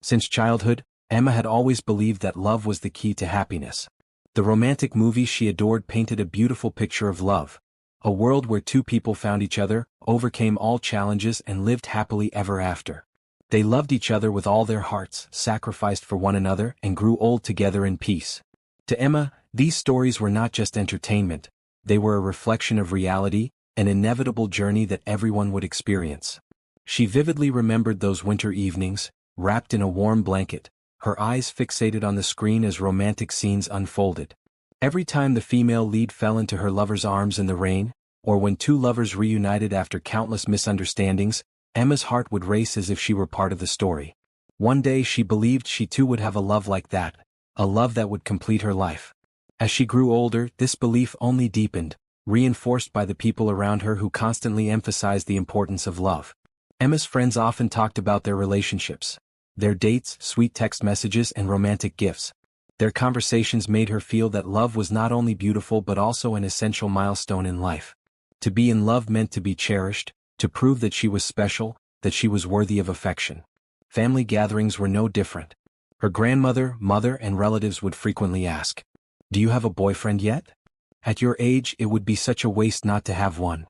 Since childhood, Emma had always believed that love was the key to happiness. The romantic movies she adored painted a beautiful picture of love. A world where two people found each other, overcame all challenges and lived happily ever after. They loved each other with all their hearts, sacrificed for one another, and grew old together in peace. To Emma, these stories were not just entertainment, they were a reflection of reality, an inevitable journey that everyone would experience. She vividly remembered those winter evenings, wrapped in a warm blanket, her eyes fixated on the screen as romantic scenes unfolded. Every time the female lead fell into her lover's arms in the rain, or when two lovers reunited after countless misunderstandings, Emma's heart would race as if she were part of the story. One day she believed she too would have a love like that, a love that would complete her life. As she grew older, this belief only deepened, reinforced by the people around her who constantly emphasized the importance of love. Emma's friends often talked about their relationships, their dates, sweet text messages, and romantic gifts. Their conversations made her feel that love was not only beautiful but also an essential milestone in life. To be in love meant to be cherished, to prove that she was special, that she was worthy of affection. Family gatherings were no different. Her grandmother, mother, and relatives would frequently ask, "Do you have a boyfriend yet? At your age it would be such a waste not to have one.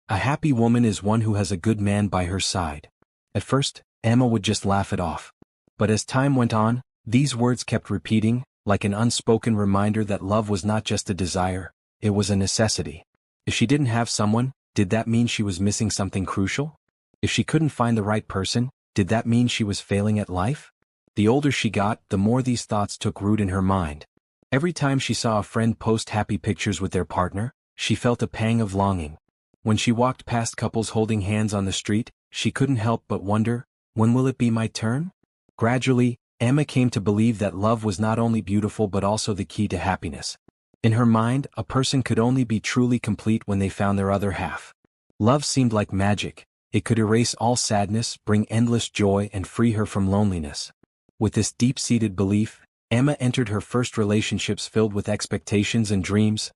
A happy woman is one who has a good man by her side." At first, Emma would just laugh it off. But as time went on, these words kept repeating, like an unspoken reminder that love was not just a desire, it was a necessity. If she didn't have someone, did that mean she was missing something crucial? If she couldn't find the right person, did that mean she was failing at life? The older she got, the more these thoughts took root in her mind. Every time she saw a friend post happy pictures with their partner, she felt a pang of longing. When she walked past couples holding hands on the street, she couldn't help but wonder, when will it be my turn? Gradually, Emma came to believe that love was not only beautiful but also the key to happiness. In her mind, a person could only be truly complete when they found their other half. Love seemed like magic. It could erase all sadness, bring endless joy, and free her from loneliness. With this deep-seated belief, Emma entered her first relationships filled with expectations and dreams,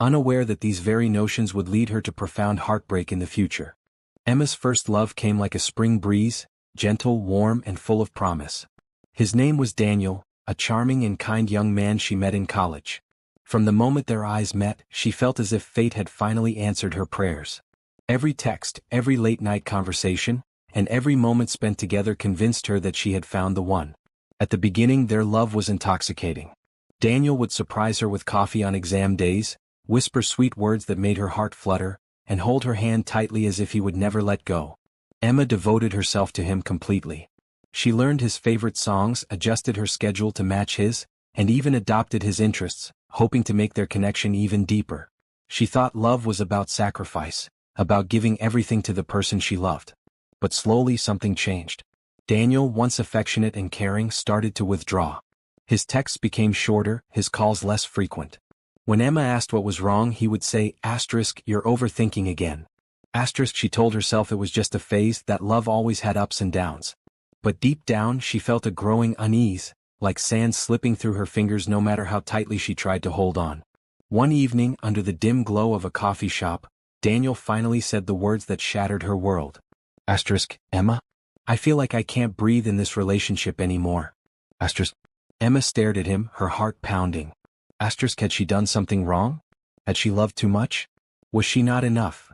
unaware that these very notions would lead her to profound heartbreak in the future. Emma's first love came like a spring breeze, gentle, warm, and full of promise. His name was Daniel, a charming and kind young man she met in college. From the moment their eyes met, she felt as if fate had finally answered her prayers. Every text, every late-night conversation, and every moment spent together convinced her that she had found the one. At the beginning, their love was intoxicating. Daniel would surprise her with coffee on exam days, whisper sweet words that made her heart flutter, and hold her hand tightly as if he would never let go. Emma devoted herself to him completely. She learned his favorite songs, adjusted her schedule to match his, and even adopted his interests, hoping to make their connection even deeper. She thought love was about sacrifice, about giving everything to the person she loved. But slowly something changed. Daniel, once affectionate and caring, started to withdraw. His texts became shorter, his calls less frequent. When Emma asked what was wrong, he would say, "You're overthinking again." She told herself it was just a phase, that love always had ups and downs. But deep down she felt a growing unease, like sand slipping through her fingers no matter how tightly she tried to hold on. One evening, under the dim glow of a coffee shop, Daniel finally said the words that shattered her world. "Emma, I feel like I can't breathe in this relationship anymore." Emma stared at him, her heart pounding. Had she done something wrong? Had she loved too much? Was she not enough?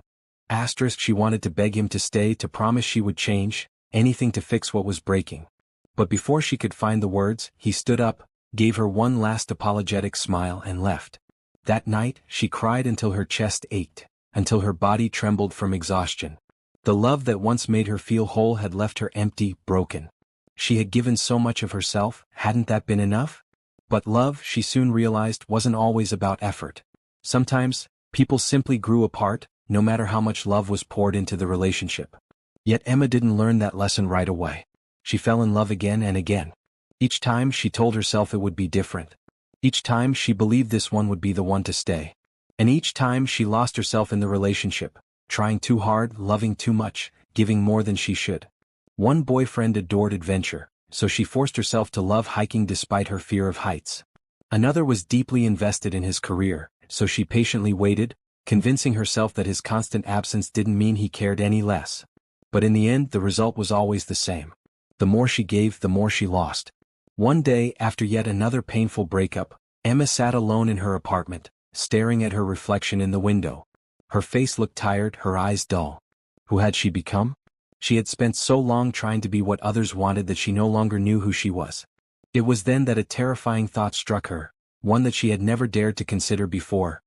She wanted to beg him to stay, to promise she would change, anything to fix what was breaking. But before she could find the words, he stood up, gave her one last apologetic smile, and left. That night, she cried until her chest ached, until her body trembled from exhaustion. The love that once made her feel whole had left her empty, broken. She had given so much of herself, hadn't that been enough? But love, she soon realized, wasn't always about effort. Sometimes, people simply grew apart, no matter how much love was poured into the relationship. Yet Emma didn't learn that lesson right away. She fell in love again and again. Each time she told herself it would be different. Each time she believed this one would be the one to stay. And each time she lost herself in the relationship, trying too hard, loving too much, giving more than she should. One boyfriend adored adventure, so she forced herself to love hiking despite her fear of heights. Another was deeply invested in his career, so she patiently waited, convincing herself that his constant absence didn't mean he cared any less. But in the end, the result was always the same. The more she gave, the more she lost. One day, after yet another painful breakup, Emma sat alone in her apartment, staring at her reflection in the window. Her face looked tired, her eyes dull. Who had she become? She had spent so long trying to be what others wanted that she no longer knew who she was. It was then that a terrifying thought struck her, one that she had never dared to consider before.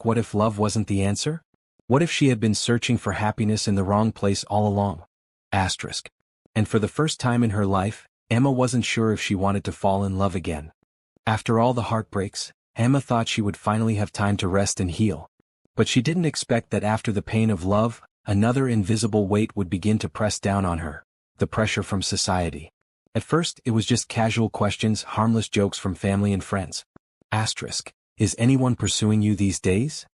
What if love wasn't the answer? What if she had been searching for happiness in the wrong place all along? And for the first time in her life, Emma wasn't sure if she wanted to fall in love again. After all the heartbreaks, Emma thought she would finally have time to rest and heal. But she didn't expect that after the pain of love, another invisible weight would begin to press down on her, the pressure from society. At first, it was just casual questions, harmless jokes from family and friends. Is anyone pursuing you these days?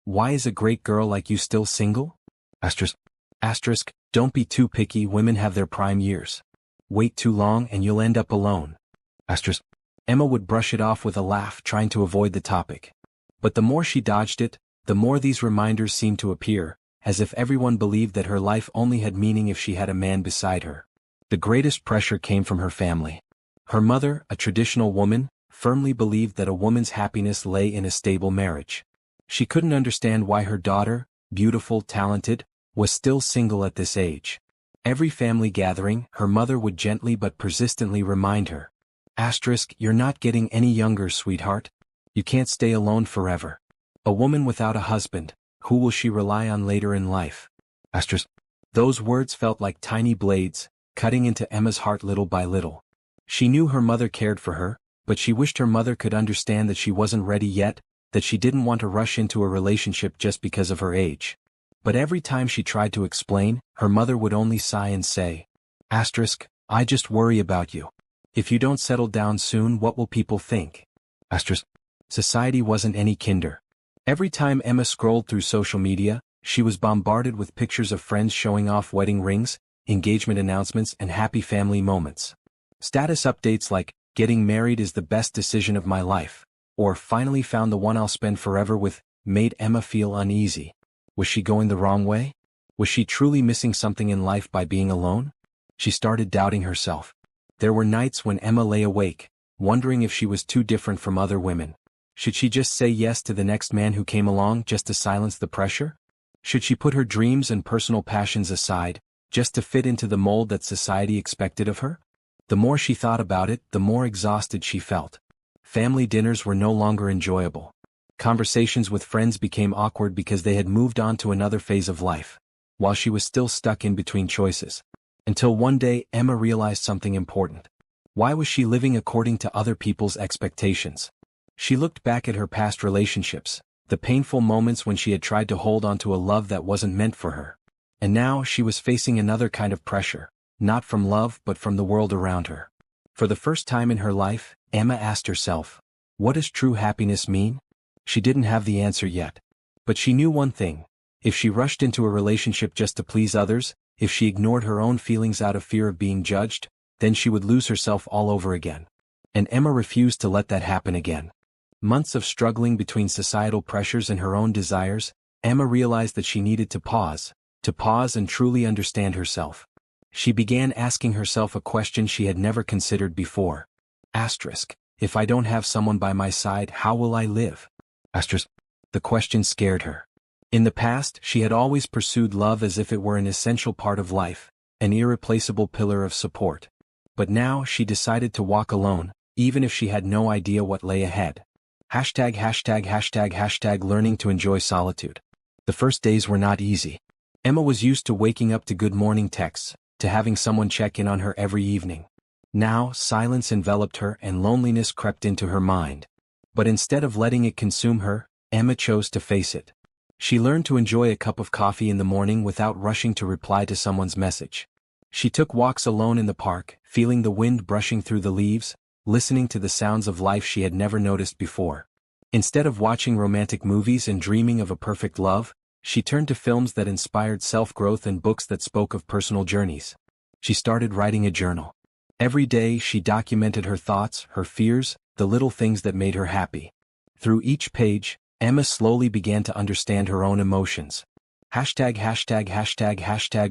Why is a great girl like you still single? Don't be too picky, women have their prime years. Wait too long and you'll end up alone. Emma would brush it off with a laugh, trying to avoid the topic. But the more she dodged it, the more these reminders seemed to appear, as if everyone believed that her life only had meaning if she had a man beside her. The greatest pressure came from her family. Her mother, a traditional woman, firmly believed that a woman's happiness lay in a stable marriage. She couldn't understand why her daughter, beautiful, talented, was still single at this age. Every family gathering, her mother would gently but persistently remind her. You're not getting any younger, sweetheart. You can't stay alone forever. A woman without a husband, who will she rely on later in life? Those words felt like tiny blades, cutting into Emma's heart little by little. She knew her mother cared for her, but she wished her mother could understand that she wasn't ready yet, that she didn't want to rush into a relationship just because of her age. But every time she tried to explain, her mother would only sigh and say, I just worry about you. If you don't settle down soon, what will people think? Society wasn't any kinder. Every time Emma scrolled through social media, she was bombarded with pictures of friends showing off wedding rings, engagement announcements, and happy family moments. Status updates like, getting married is the best decision of my life, or finally found the one I'll spend forever with, made Emma feel uneasy. Was she going the wrong way? Was she truly missing something in life by being alone? She started doubting herself. There were nights when Emma lay awake, wondering if she was too different from other women. Should she just say yes to the next man who came along just to silence the pressure? Should she put her dreams and personal passions aside, just to fit into the mold that society expected of her? The more she thought about it, the more exhausted she felt. Family dinners were no longer enjoyable. Conversations with friends became awkward because they had moved on to another phase of life, while she was still stuck in between choices. Until one day, Emma realized something important. Why was she living according to other people's expectations? She looked back at her past relationships, the painful moments when she had tried to hold on to a love that wasn't meant for her. And now she was facing another kind of pressure, not from love but from the world around her. For the first time in her life, Emma asked herself, what does true happiness mean? She didn't have the answer yet. But she knew one thing. If she rushed into a relationship just to please others, if she ignored her own feelings out of fear of being judged, then she would lose herself all over again. And Emma refused to let that happen again. Months of struggling between societal pressures and her own desires, Emma realized that she needed to pause and truly understand herself. She began asking herself a question she had never considered before. If I don't have someone by my side, how will I live? The question scared her. In the past, she had always pursued love as if it were an essential part of life, an irreplaceable pillar of support. But now she decided to walk alone, even if she had no idea what lay ahead. Learning to enjoy solitude. The first days were not easy. Emma was used to waking up to good morning texts, to having someone check in on her every evening. Now, silence enveloped her and loneliness crept into her mind. But instead of letting it consume her, Emma chose to face it. She learned to enjoy a cup of coffee in the morning without rushing to reply to someone's message. She took walks alone in the park, feeling the wind brushing through the leaves, listening to the sounds of life she had never noticed before. Instead of watching romantic movies and dreaming of a perfect love, she turned to films that inspired self-growth and books that spoke of personal journeys. She started writing a journal. Every day she documented her thoughts, her fears, the little things that made her happy. Through each page, Emma slowly began to understand her own emotions.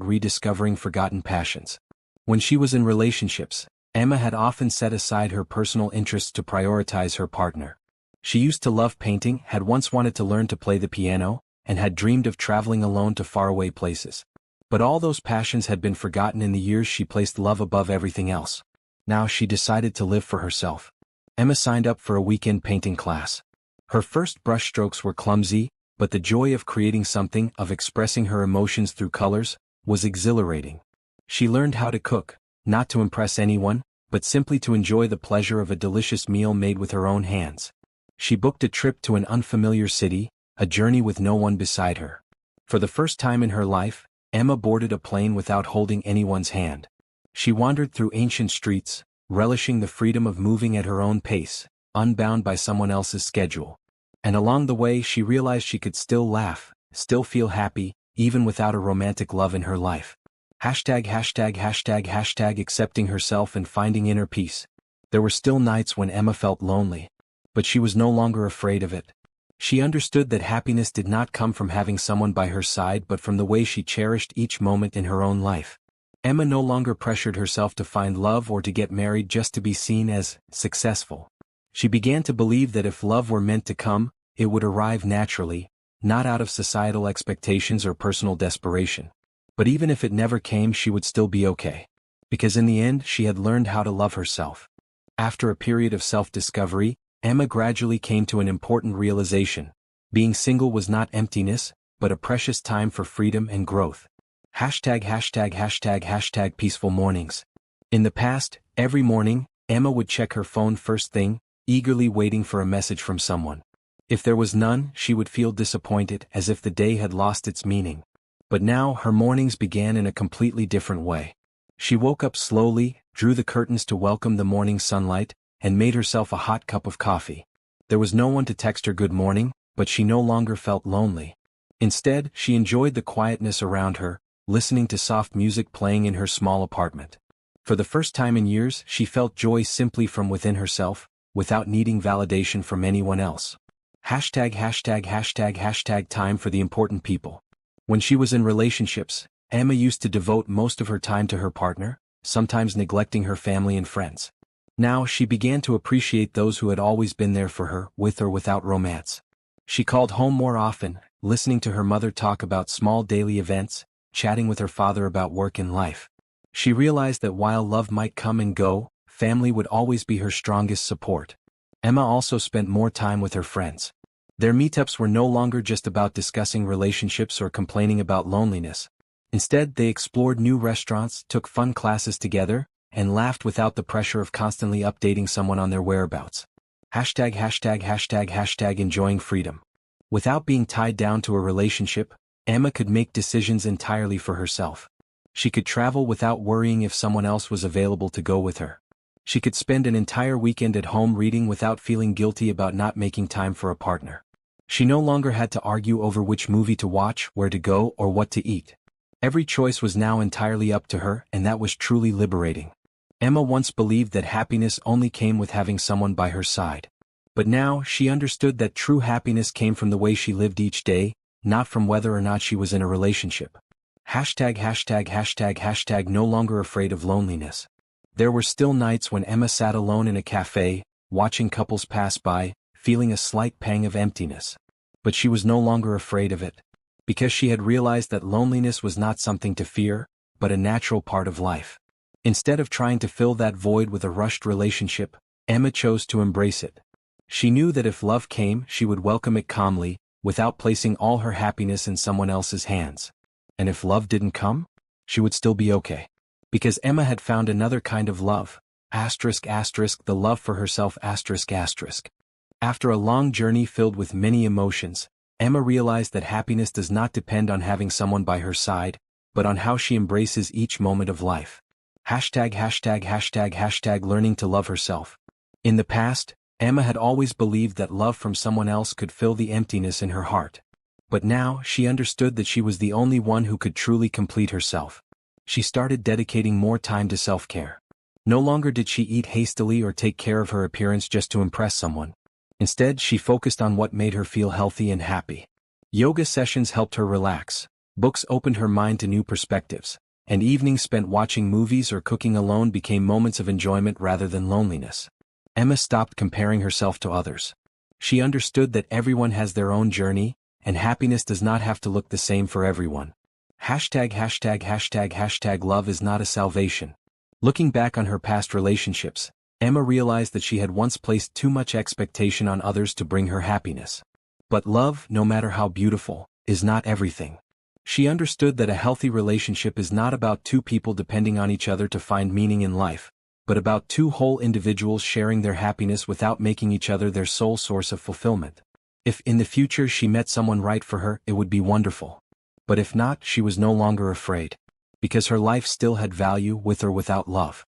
Rediscovering forgotten passions. When she was in relationships, Emma had often set aside her personal interests to prioritize her partner. She used to love painting, had once wanted to learn to play the piano, and had dreamed of traveling alone to faraway places. But all those passions had been forgotten in the years she placed love above everything else. Now she decided to live for herself. Emma signed up for a weekend painting class. Her first brushstrokes were clumsy, but the joy of creating something, of expressing her emotions through colors, was exhilarating. She learned how to cook, not to impress anyone, but simply to enjoy the pleasure of a delicious meal made with her own hands. She booked a trip to an unfamiliar city, a journey with no one beside her. For the first time in her life, Emma boarded a plane without holding anyone's hand. She wandered through ancient streets, relishing the freedom of moving at her own pace, unbound by someone else's schedule. And along the way she realized she could still laugh, still feel happy, even without a romantic love in her life. Accepting herself and finding inner peace. There were still nights when Emma felt lonely. But she was no longer afraid of it. She understood that happiness did not come from having someone by her side but from the way she cherished each moment in her own life. Emma no longer pressured herself to find love or to get married just to be seen as successful. She began to believe that if love were meant to come, it would arrive naturally, not out of societal expectations or personal desperation. But even if it never came, she would still be okay. Because in the end, she had learned how to love herself. After a period of self-discovery, Emma gradually came to an important realization. Being single was not emptiness, but a precious time for freedom and growth. Peaceful mornings. In the past, every morning, Emma would check her phone first thing, eagerly waiting for a message from someone. If there was none, she would feel disappointed, as if the day had lost its meaning. But now her mornings began in a completely different way. She woke up slowly, drew the curtains to welcome the morning sunlight, and made herself a hot cup of coffee. There was no one to text her good morning, but she no longer felt lonely. Instead, she enjoyed the quietness around her, listening to soft music playing in her small apartment. For the first time in years, she felt joy simply from within herself, without needing validation from anyone else. Time for the important people. When she was in relationships, Emma used to devote most of her time to her partner, sometimes neglecting her family and friends. Now she began to appreciate those who had always been there for her, with or without romance. She called home more often, listening to her mother talk about small daily events, chatting with her father about work and life. She realized that while love might come and go, family would always be her strongest support. Emma also spent more time with her friends. Their meetups were no longer just about discussing relationships or complaining about loneliness. Instead, they explored new restaurants, took fun classes together, and laughed without the pressure of constantly updating someone on their whereabouts. Enjoying freedom. Without being tied down to a relationship, Emma could make decisions entirely for herself. She could travel without worrying if someone else was available to go with her. She could spend an entire weekend at home reading without feeling guilty about not making time for a partner. She no longer had to argue over which movie to watch, where to go, or what to eat. Every choice was now entirely up to her, and that was truly liberating. Emma once believed that happiness only came with having someone by her side. But now, she understood that true happiness came from the way she lived each day, not from whether or not she was in a relationship. No longer afraid of loneliness. There were still nights when Emma sat alone in a cafe, watching couples pass by, feeling a slight pang of emptiness. But she was no longer afraid of it. Because she had realized that loneliness was not something to fear, but a natural part of life. Instead of trying to fill that void with a rushed relationship, Emma chose to embrace it. She knew that if love came, she would welcome it calmly, without placing all her happiness in someone else's hands. And if love didn't come, she would still be okay. Because Emma had found another kind of love, the love for herself. After a long journey filled with many emotions, Emma realized that happiness does not depend on having someone by her side, but on how she embraces each moment of life. Learning to love herself. In the past, Emma had always believed that love from someone else could fill the emptiness in her heart. But now, she understood that she was the only one who could truly complete herself. She started dedicating more time to self-care. No longer did she eat hastily or take care of her appearance just to impress someone. Instead, she focused on what made her feel healthy and happy. Yoga sessions helped her relax, Books opened her mind to new perspectives, and evenings spent watching movies or cooking alone became moments of enjoyment rather than loneliness. Emma stopped comparing herself to others. She understood that everyone has their own journey, and happiness does not have to look the same for everyone. Love is not a salvation. Looking back on her past relationships, Emma realized that she had once placed too much expectation on others to bring her happiness. But love, no matter how beautiful, is not everything. She understood that a healthy relationship is not about two people depending on each other to find meaning in life, but about two whole individuals sharing their happiness without making each other their sole source of fulfillment. If in the future she met someone right for her, it would be wonderful. But if not, she was no longer afraid. Because her life still had value with or without love.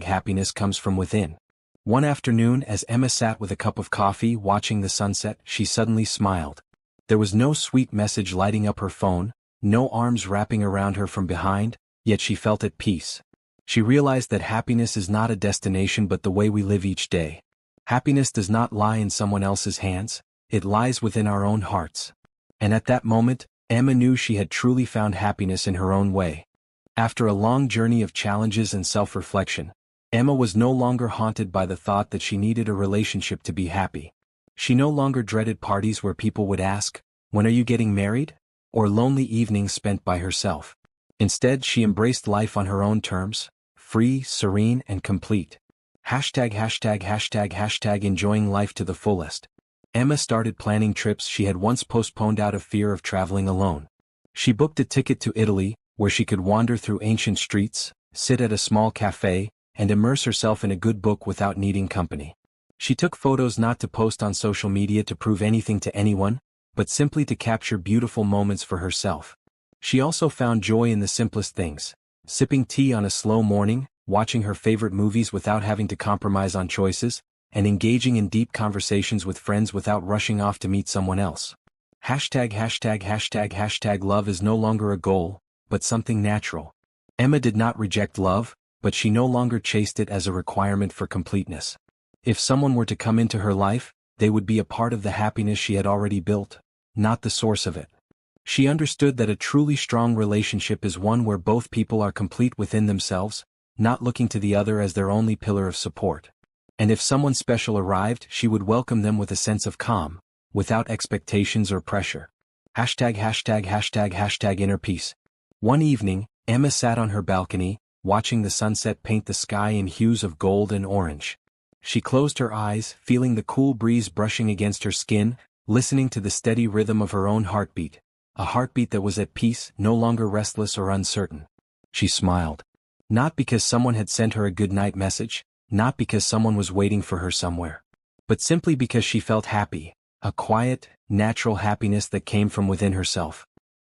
Happiness comes from within. One afternoon, as Emma sat with a cup of coffee watching the sunset, she suddenly smiled. There was no sweet message lighting up her phone, no arms wrapping around her from behind, yet she felt at peace. She realized that happiness is not a destination but the way we live each day. Happiness does not lie in someone else's hands, it lies within our own hearts. And at that moment, Emma knew she had truly found happiness in her own way. After a long journey of challenges and self-reflection, Emma was no longer haunted by the thought that she needed a relationship to be happy. She no longer dreaded parties where people would ask, "When are you getting married?" or lonely evenings spent by herself. Instead, she embraced life on her own terms, free, serene, and complete. Enjoying life to the fullest. Emma started planning trips she had once postponed out of fear of traveling alone. She booked a ticket to Italy, where she could wander through ancient streets, sit at a small cafe, and immerse herself in a good book without needing company. She took photos not to post on social media to prove anything to anyone, but simply to capture beautiful moments for herself. She also found joy in the simplest things, sipping tea on a slow morning, watching her favorite movies without having to compromise on choices, and engaging in deep conversations with friends without rushing off to meet someone else. Love is no longer a goal, but something natural. Emma did not reject love, but she no longer chased it as a requirement for completeness. If someone were to come into her life, they would be a part of the happiness she had already built, not the source of it. She understood that a truly strong relationship is one where both people are complete within themselves, not looking to the other as their only pillar of support. And if someone special arrived, she would welcome them with a sense of calm, without expectations or pressure. Inner peace. One evening, Emma sat on her balcony, watching the sunset paint the sky in hues of gold and orange. She closed her eyes, feeling the cool breeze brushing against her skin, listening to the steady rhythm of her own heartbeat, a heartbeat that was at peace, no longer restless or uncertain. She smiled. Not because someone had sent her a good-night message, not because someone was waiting for her somewhere, but simply because she felt happy, a quiet, natural happiness that came from within herself.